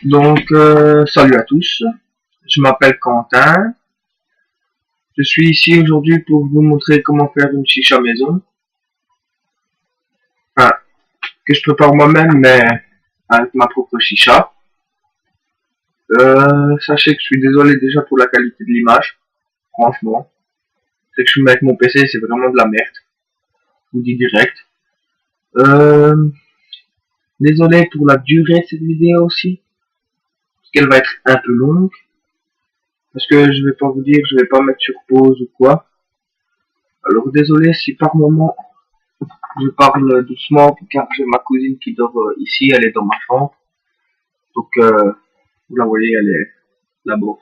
Donc, salut à tous, je m'appelle Quentin, je suis ici aujourd'hui pour vous montrer comment faire une chicha maison, enfin, que je prépare moi-même, mais avec ma propre chicha. Sachez que je suis désolé déjà pour la qualité de l'image, franchement, c'est que je suis avec mon PC, c'est vraiment de la merde, je vous dis direct. Euh, Désolé pour la durée de cette vidéo aussi, parce qu'elle va être un peu longue, parce que je vais pas vous dire, je vais pas mettre sur pause ou quoi. Alors désolé si par moment je parle doucement car j'ai ma cousine qui dort ici, elle est dans ma chambre. Donc vous la voyez, elle est là-bas.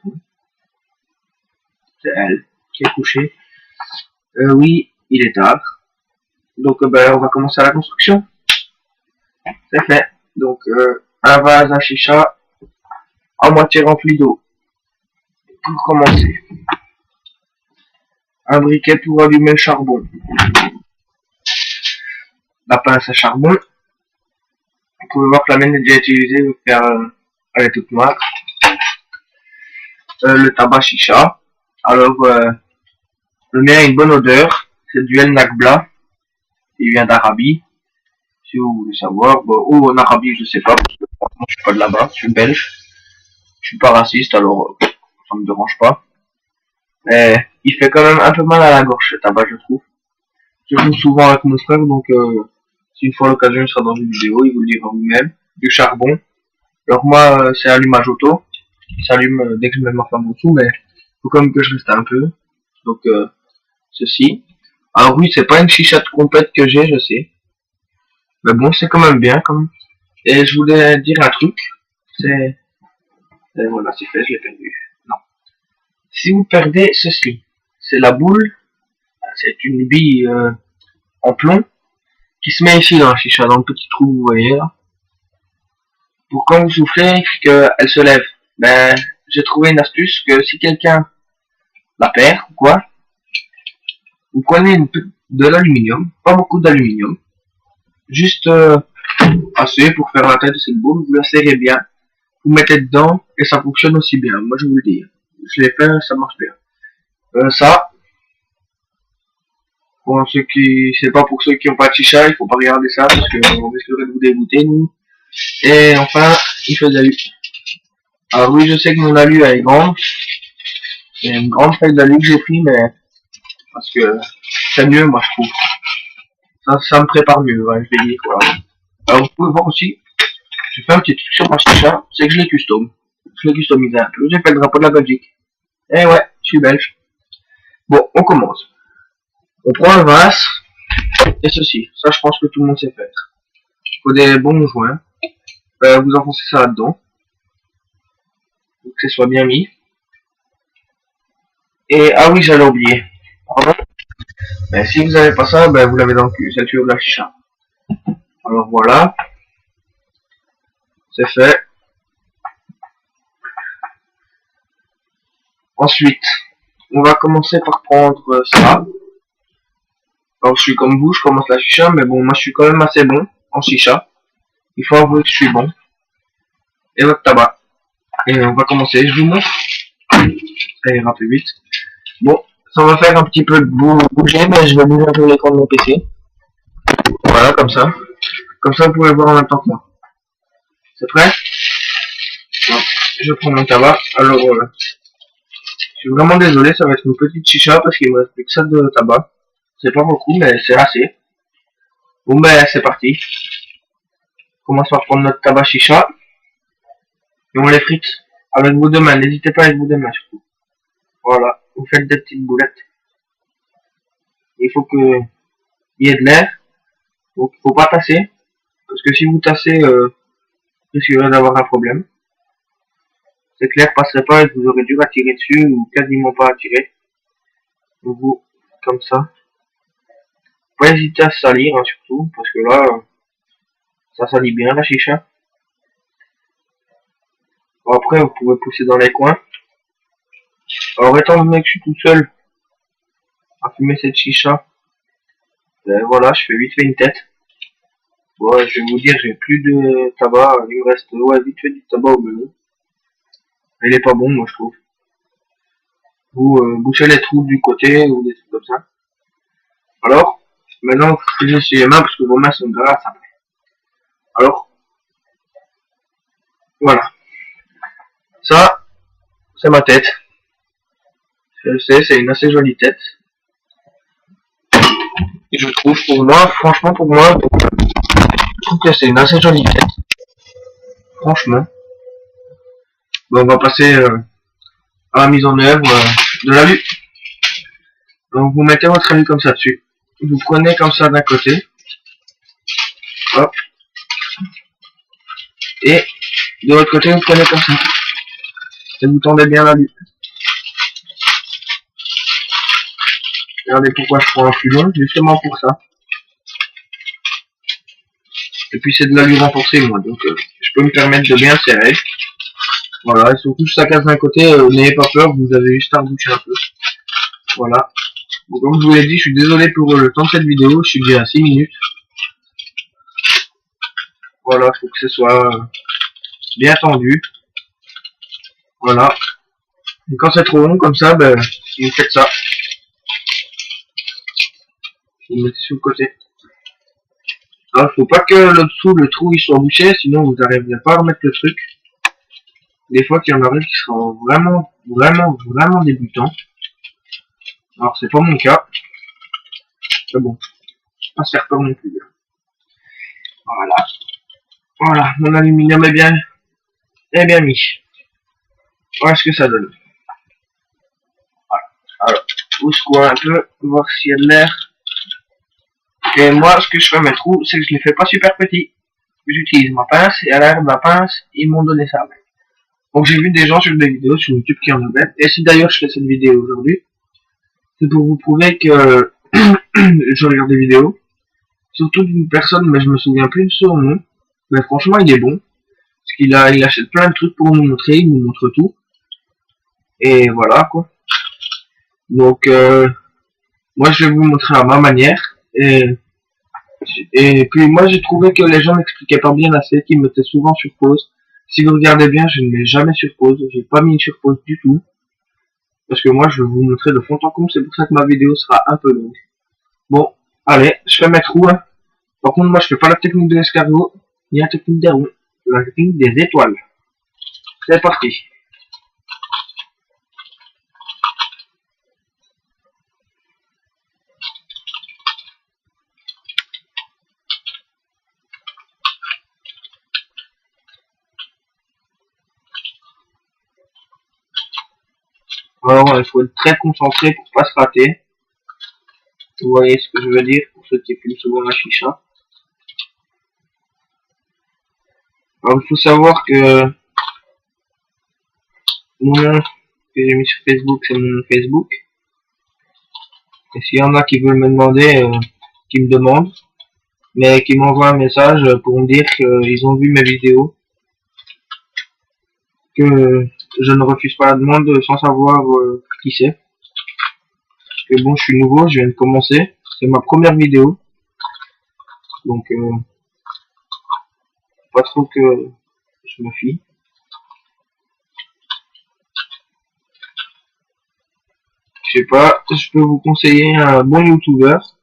C'est elle qui est couchée. Oui, il est tard. Donc ben, on va commencer la construction. C'est fait. Donc un vase à chicha à moitié rempli d'eau. Pour commencer. Un briquet pour allumer le charbon. La pince à charbon. Vous pouvez voir que la mienne est déjà utilisée car elle est toute noire. Le tabac chicha. Alors le mien a une bonne odeur. C'est du El Nakbla. Il vient d'Arabie. Si vous voulez savoir. Bon, ou en Arabie, je sais pas. Parce que moi, je suis pas de là-bas. Je suis belge. Je suis pas raciste, alors ça me dérange pas. Mais il fait quand même un peu mal à la gorge, ce tabac, je trouve. Je joue souvent avec mon frère, donc si une fois l'occasion il sera dans une vidéo, il vous le dira vous-même. Du charbon. Alors moi, c'est allumage auto. Il s'allume dès que je mets ma femme dessous, mais il faut quand même que je reste un peu. Donc ceci. Alors oui, c'est pas une chicha complète que j'ai, je sais. Mais bon, c'est quand même bien, quand même. Et je voulais dire un truc. C'est... Et voilà, c'est fait, je l'ai perdu. Non. Si vous perdez ceci, c'est la boule. C'est une bille en plomb qui se met ici dans la chicha, dans le petit trou, vous voyez là. Pour quand vous soufflez, qu'elle se lève. Ben, j'ai trouvé une astuce que si quelqu'un la perd ou quoi, vous prenez de l'aluminium, pas beaucoup d'aluminium, juste assez pour faire la tête de cette boule, vous la serrez bien, vous mettez dedans et ça fonctionne aussi bien. Moi je vous le dis, je l'ai fait, ça marche bien. Ça, pour ceux qui, c'est pas pour ceux qui ont pas de chicha, il faut pas regarder ça parce qu'on risquerait de vous dégoûter nous. Et enfin, il faut de l'alu. Alors oui, je sais que mon alu elle est grande, c'est une grande feuille d'alu que j'ai pris, mais parce que c'est mieux, moi je trouve. Ça me prépare mieux, ouais, je vais dire voilà. Alors vous pouvez voir aussi, j'ai fait un petit truc sur ma chicha, c'est que je l'ai custom. Je l'ai customisé un peu, j'ai fait le drapeau de la Belgique. Et ouais, je suis belge. Bon, on commence. On prend un vase, et ceci. Ça, je pense que tout le monde sait faire. Il faut des bons joints. Vous enfoncez ça là-dedans. Pour que ce soit bien mis. Et, ah oui, j'allais oublier. Pardon. Ben, si vous n'avez pas ça, ben, vous l'avez dans le cul. C'est le tuyau de la chicha. Alors voilà. C'est fait. Ensuite, on va commencer par prendre ça. Alors, je suis comme vous, je commence la chicha, mais bon, moi, je suis quand même assez bon en chicha. Il faut avouer que je suis bon. Et votre tabac. Et on va commencer, je vous montre. Ça ira plus vite. Bon, ça va faire un petit peu de bouger, mais je vais bouger un peu l'écran de mon PC. Voilà, comme ça. Comme ça, vous pouvez voir en même temps que moi. C'est prêt? Non. Je prends mon tabac. Alors, je suis vraiment désolé, ça va être une petite chicha parce qu'il me reste plus que ça de tabac. C'est pas beaucoup, mais c'est assez. Bon, ben, c'est parti. On commence par prendre notre tabac chicha. Et on les frite avec vos deux mains. N'hésitez pas avec vos deux mains, surtout. Voilà. Vous faites des petites boulettes. Il faut que il y ait de l'air. Donc, il faut pas tasser. Parce que si vous tassez, vous risquerez d'avoir un problème. C'est clair, passerait pas et vous aurez dû à tirer dessus ou quasiment pas à tirer. Donc, vous, comme ça. Pas hésiter à se salir, hein, surtout. Parce que là, ça salit bien la chicha. Bon, après, vous pouvez pousser dans les coins. Alors, étant donné que je suis tout seul à fumer cette chicha, ben voilà, je fais vite fait une tête. Ouais, je vais vous dire, j'ai plus de tabac. Il me reste, ouais, vite fait du tabac au melon. Il est pas bon, moi, je trouve. Vous bouchez les trous du côté ou des trucs comme ça. Alors, maintenant, vous frisez sur les mains parce que vos mains sont grasses après. Alors, voilà. Ça, c'est ma tête. Je le sais, c'est une assez jolie tête. Et je trouve, pour moi, franchement, pour moi, je trouve que c'est une assez jolie tête. Franchement. Bon, on va passer à la mise en œuvre de l'alu. Donc, vous mettez votre alu comme ça dessus. Vous prenez comme ça d'un côté. Hop. Et de l'autre côté, vous prenez comme ça. Et vous tendez bien l'alu. Regardez pourquoi je prends un plus long, justement pour ça. Et puis c'est de l'alu renforcé, moi, donc je peux me permettre de bien serrer. Voilà, et surtout si ça casse d'un côté, n'ayez pas peur, vous avez juste à reboucher un peu. Voilà. Bon, comme je vous l'ai dit, je suis désolé pour le temps de cette vidéo, je suis déjà à 6 minutes. Voilà, il faut que ce soit bien tendu. Voilà. Et quand c'est trop long comme ça, ben, vous faites ça. Vous mettez sur le côté. Alors, faut pas que le trou il soit bouché, sinon vous n'arriverez pas à remettre le truc. Des fois qu'il y en a qui seront vraiment débutants. Alors c'est pas mon cas. Mais bon, pas se faire peur non plus. Voilà. Voilà, mon aluminium est bien mis. Voilà ce que ça donne. Voilà. Alors, vous secouez un peu, voir s'il y a de l'air. Et moi, ce que je fais à mes trous, c'est que je les fais pas super petits. J'utilise ma pince, et à l'arrière de ma pince, ils m'ont donné ça. Donc j'ai vu des gens sur des vidéos sur YouTube qui en avaient. Et si d'ailleurs je fais cette vidéo aujourd'hui, c'est pour vous prouver que je regarde des vidéos. Surtout d'une personne, mais je me souviens plus de son nom. Mais franchement, il est bon. Parce qu'il achète plein de trucs pour nous montrer, il nous montre tout. Et voilà, quoi. Donc, moi, je vais vous montrer à ma manière. Et puis, moi, j'ai trouvé que les gens n'expliquaient pas bien assez, qu'ils mettaient souvent sur pause. Si vous regardez bien, je ne mets jamais sur pause. J'ai pas mis sur pause du tout. Parce que moi, je vais vous montrer de fond en comble. C'est pour ça que ma vidéo sera un peu longue. Bon, allez, je fais mes trous, hein. Par contre, moi, je fais pas la technique de l'escargot, ni la technique des ronds, la technique des étoiles. C'est parti. Alors, il faut être très concentré pour pas se rater. Vous voyez ce que je veux dire pour ceux qui fument souvent la chicha. Alors, il faut savoir que mon nom que j'ai mis sur Facebook, c'est mon nom Facebook. Et s'il y en a qui veulent me demander, qui me demandent, mais qui m'envoient un message pour me dire qu'ils ont vu mes vidéos, que je ne refuse pas la demande sans savoir qui c'est. Parce que bon, je suis nouveau, je viens de commencer, c'est ma première vidéo, donc pas trop que je me fie. Je sais pas, je peux vous conseiller un bon youtubeur.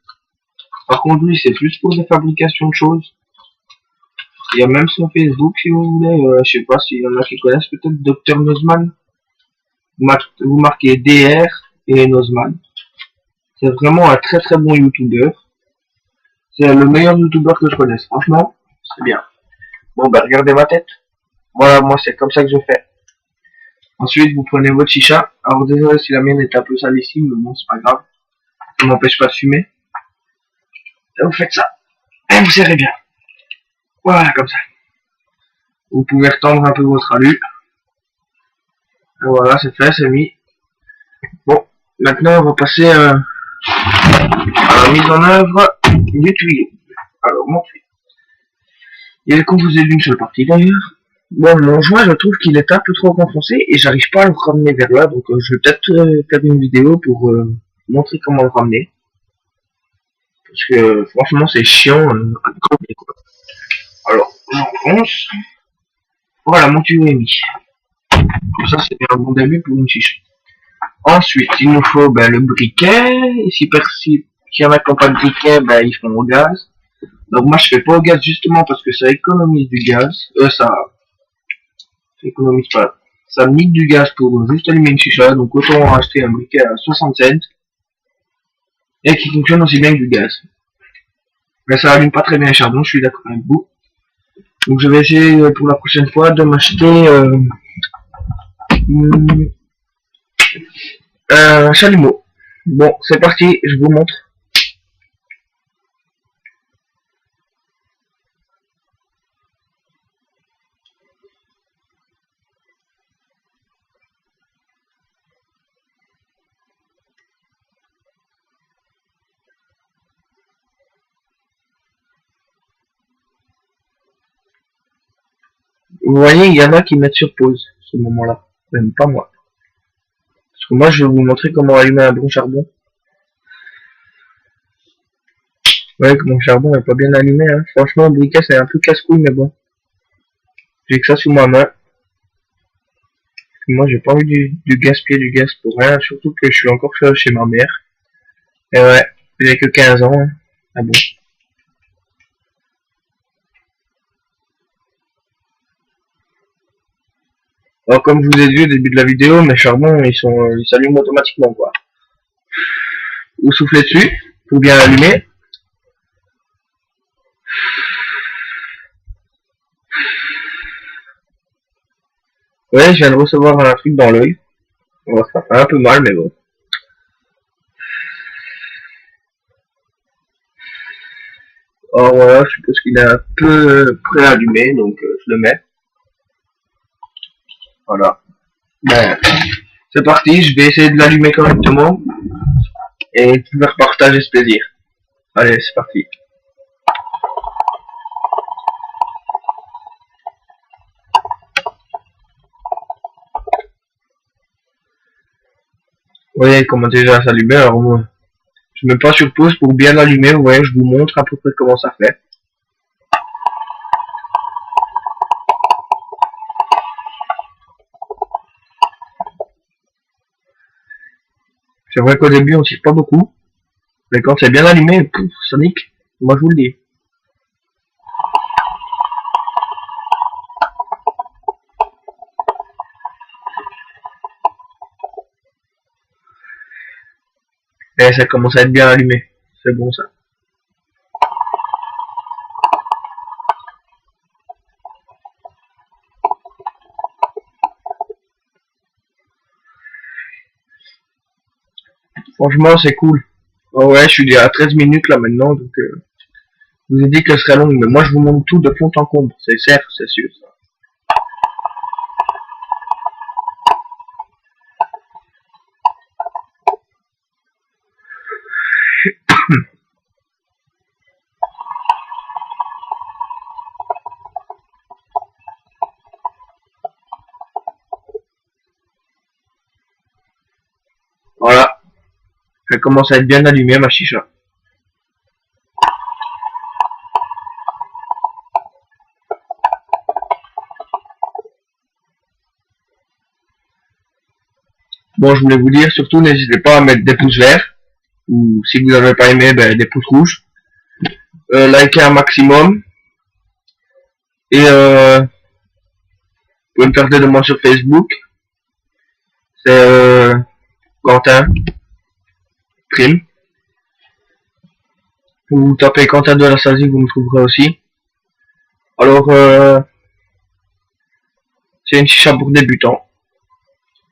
Par contre, lui, c'est plus pour des fabrications de choses. Il y a même son Facebook, si vous voulez. Je sais pas s'il y en a qui connaissent, peut-être Dr Nozman. Vous marquez DR et Nozman. C'est vraiment un très très bon youtubeur. C'est le meilleur youtubeur que je connaisse. Franchement, c'est bien. Bon, bah, regardez ma tête. Voilà, moi, c'est comme ça que je fais. Ensuite, vous prenez votre chicha. Alors, désolé si la mienne est un peu sale ici, mais bon, c'est pas grave. Ça m'empêche pas de fumer. Et vous faites ça. Et vous serrez bien. Voilà, comme ça. Vous pouvez retendre un peu votre alu. Et voilà, c'est fait, c'est mis. Bon, maintenant, on va passer à la mise en œuvre du tuyau. Alors, mon tuyau. Il est composé d'une seule partie, d'ailleurs. Bon, mon joint, je trouve qu'il est un peu trop renfoncé et j'arrive pas à le ramener vers là, donc je vais peut-être faire une vidéo pour montrer comment le ramener. Parce que franchement, c'est chiant à crever, quoi. Alors, j'enfonce. Voilà, mon tuyau est mis. Comme ça, c'est un bon début pour une chiche. Ensuite, il nous faut le briquet. Et si s'il y en a qui n'ont pas de briquet, ils font au gaz. Donc moi, je fais pas au gaz justement parce que ça économise du gaz. Ça économise pas. Ça nique du gaz pour juste allumer une chicha. Donc autant acheter un briquet à 60 cents et qui fonctionne aussi bien que du gaz. Mais ça allume pas très bien le charbon, je suis d'accord avec vous. Donc je vais essayer pour la prochaine fois de m'acheter un chalumeau. Bon, c'est parti, je vous montre. Vous voyez, il y en a qui mettent sur pause ce moment-là. Même pas moi. Parce que moi, je vais vous montrer comment allumer un bon charbon. Vous voyez que mon charbon n'est pas bien allumé. Hein. Franchement, le briquet, c'est un peu casse-couille, mais bon. J'ai que ça sous ma main. Moi, j'ai pas envie du gaspiller du gaz pour rien. Surtout que je suis encore chez ma mère. Et ouais, j'ai que 15 ans. Hein. Ah bon. Alors, comme je vous ai dit au début de la vidéo, mes charbons, ils s'allument automatiquement, quoi. Vous soufflez dessus, pour bien allumer. Ouais, je viens de recevoir un truc dans l'œil. Bon, ça fait un peu mal, mais bon. Alors voilà, je suppose qu'il est un peu préallumé, donc je le mets. Voilà. C'est parti, je vais essayer de l'allumer correctement. Et de faire partager ce plaisir. Allez, c'est parti. Vous voyez comment déjà s'allumer, alors moi, je mets pas sur pause pour bien l'allumer, vous voyez, je vous montre à peu près comment ça fait. C'est vrai qu'au début on tire pas beaucoup, mais quand c'est bien allumé, pouf, ça nique, moi je vous le dis. Et ça commence à être bien allumé, c'est bon ça. Franchement c'est cool. Oh ouais, je suis déjà à 13 minutes là maintenant, donc je vous ai dit qu'elle serait longue, mais moi je vous montre tout de fond en comble, c'est certes, c'est sûr. Voilà, elle commence à être bien allumée ma chicha. Bon, je voulais vous dire, surtout n'hésitez pas à mettre des pouces verts, ou si vous n'avez pas aimé, des pouces rouges. Likez un maximum, et vous pouvez me faire des demandes sur Facebook. C'est Quentin Prime. Vous tapez Quentin de la Sazie, vous me trouverez aussi. Alors, c'est une chicha pour débutants.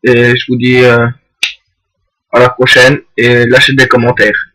Et je vous dis à la prochaine et lâchez des commentaires.